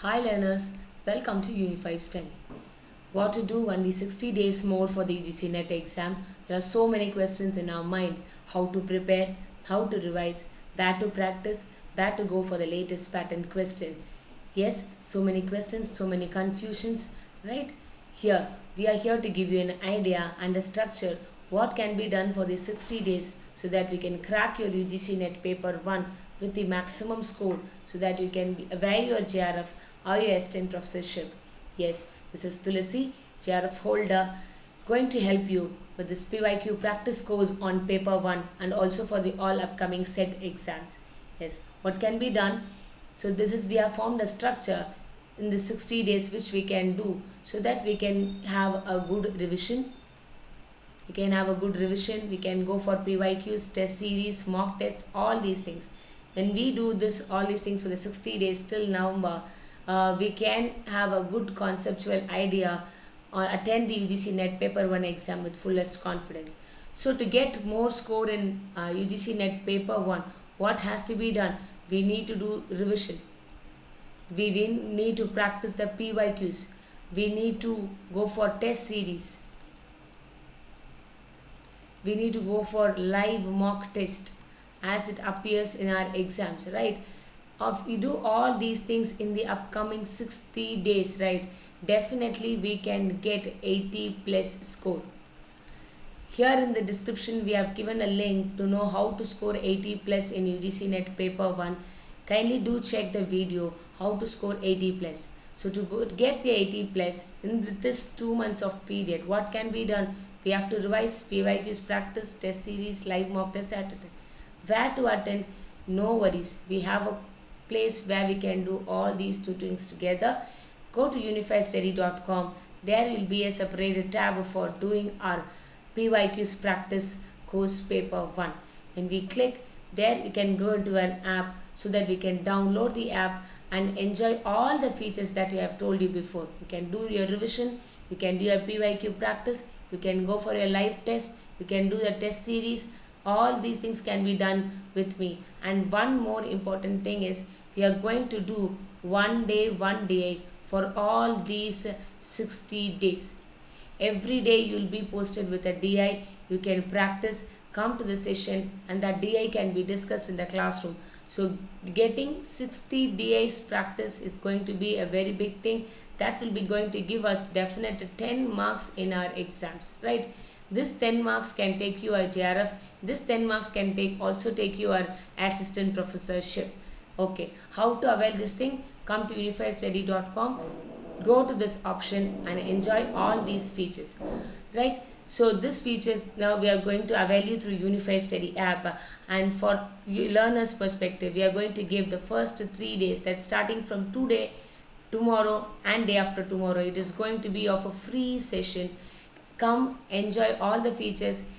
Hi learners, welcome to Unified Study. What to do only 60 days more for the UGC NET exam. There are so many questions in our mind. How to prepare, how to revise, where to practice, where to go for the latest pattern question. Yes, so many questions, so many confusions, right? Here, we are here to give you an idea and a structure what can be done for the 60 days so that we can crack your UGC NET paper 1 with the maximum score so that you can avail your JRF or your S10 professorship. Yes, this is Tulasi, JRF holder, going to help you with this PYQ practice course on paper 1 and also for the all upcoming set exams. Yes, what can be done? So this is we have formed a structure in the 60 days which we can do so that we can have a good revision. We can have a good revision. We can go for PYQs, test series, mock test, all these things. When we do this, all these things for the 60 days till November, we can have a good conceptual idea or attend the UGC NET paper 1 exam with fullest confidence. So to get more score in UGC NET paper 1, what has to be done? We need to do revision. We need to practice the PYQs. We need to go for test series. We need to go for live mock test as it appears in our exams, right? If we do all these things in the upcoming 60 days, right, definitely we can get 80 plus score. Here in the description we have given a link to know how to score 80 plus in UGC NET paper 1. Kindly do check the video how to score 80 plus. So to get the 80 plus in this 2 months of period, what can be done? We have to revise PYQs, practice, test series, live mock test, attend. Where to attend? No worries. We have a place where we can do all these two things together. Go to unifystudy.com. There will be a separated tab for doing our PYQs practice course paper 1. When we click there, you can go into an app so that we can download the app and enjoy all the features that we have told you before. You can do your revision, you can do your PYQ practice, you can go for your live test, you can do the test series. All these things can be done with me. And one more important thing is we are going to do one day for all these 60 days. Every day you will be posted with a DI. You can practice, come to the session, and that DI can be discussed in the classroom. So getting 60 DIs practice is going to be a very big thing. That will be going to give us definite 10 marks in our exams, right? This 10 marks can take you a JRF. This 10 marks can also take you your assistant professorship. Okay, how to avail this thing? Come to unifystudy.com, go to this option and enjoy all these features, right? So this features now we are going to avail you through Unify Study app, and for learners perspective we are going to give the first 3 days, that's starting from today, tomorrow and day after tomorrow. It is going to be of a free session. Come enjoy all the features,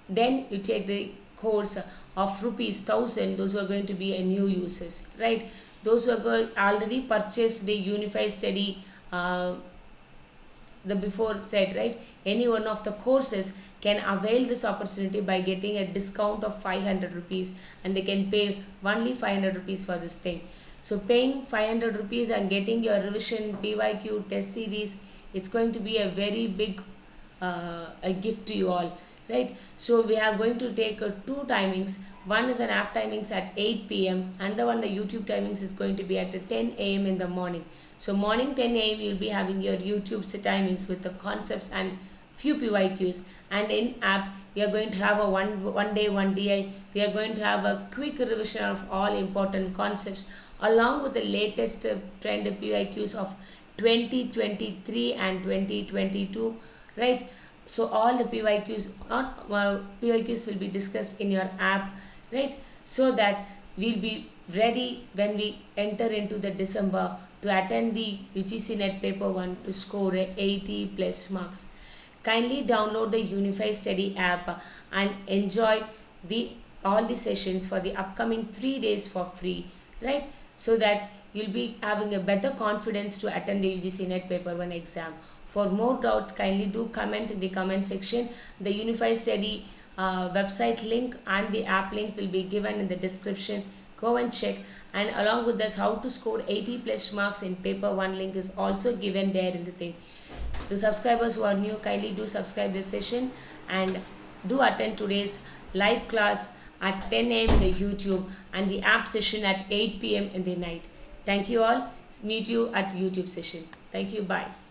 then you take the course of rupees 1000. Those who are going to be a new users, right? Those who are already purchased the Unified Study the before said, right, any one of the courses can avail this opportunity by getting a discount of 500 rupees, and they can pay only 500 rupees for this thing. So paying 500 rupees and getting your revision, PYQ, test series, it's going to be a very big a gift to you all, right? So we are going to take two timings. One is an app timings at 8 p.m. and the one, the YouTube timings, is going to be at 10 a.m. in the morning. So morning 10 a.m. you'll be having your YouTube timings with the concepts and few PYQs, and in app we are going to have a one day one DI. We are going to have a quick revision of all important concepts along with the latest trend PYQs of 2023 and 2022, right? So all the PYQs will be discussed in your app, right? So that we'll be ready when we enter into the December to attend the UGC NET paper 1 to score 80 plus marks. Kindly download the Unify Study app and enjoy the all the sessions for the upcoming 3 days for free, right? So that you'll be having a better confidence to attend the UGC NET paper 1 exam. For more doubts, kindly do comment in the comment section. The Unify Study website link and the app link will be given in the description. go and check. And along with this, how to score 80 plus marks in paper 1 link is also given there in the thing. The subscribers who are new, kindly do subscribe this session and do attend today's live class at 10 a.m. in the YouTube and the app session at 8 p.m. in the night. Thank you all. Meet you at YouTube session. Thank you. Bye.